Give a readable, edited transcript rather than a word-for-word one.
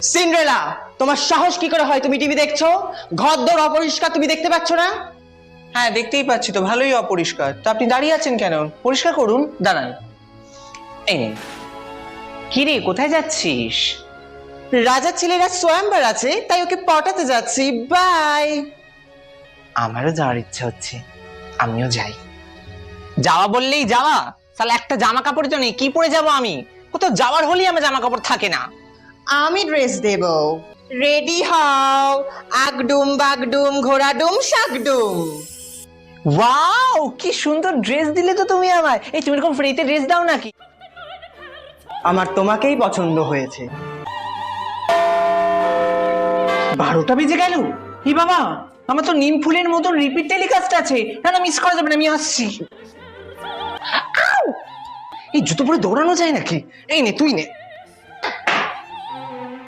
Cinderella, তোমার সাহস কি করে হয় তুমি টিভি দেখছো? ঘরদোর অপরিষ্কার, তুমি দেখতে পাচ্ছ না? হ্যাঁ দেখতেই পাচ্ছি তো, ভালোই অপরিষ্কার। তো আপনি দাঁড়িয়ে আছেন কেন? পরিষ্কার করুন, দাঁড়ান। এই নিন। কি রে, কোথায় যাচ্ছিস? রাজার ছেলেরা সোয়াম্বার আছে, তাই ওকে পটাতে যাচ্ছি। বাই। আমারও যাওয়ার ইচ্ছা হচ্ছে, আমিও যাই। যাওয়া বললেই যাওয়া? সালা একটা জামা কাপড় তো নেই, কি পরে যাব আমি? কোথাও যাওয়ার হলেই আমার জামা কাপড় থাকে না। আমি ড্রেস দেব। রেডি হও। আগডুম বাগডুম ঘোড়াডুম শাকডুম। ওয়াও, কি সুন্দর ড্রেস দিলে তো তুমি আমায়। এই তুমি এরকম ফ্রিতে ড্রেস দাও নাকি? আমার তোমাকেই পছন্দ হয়েছে। 12টা বেজে গেল। এই বাবা, আমার তো নিম ফুলের মতন রিপিট টেলিকাস্ট আছে। না না, মিস করা যাবে না, আমি আসছি। আউ! এই জুতো পরে দৌড়ানো যায় নাকি? এই নে, তুই নে।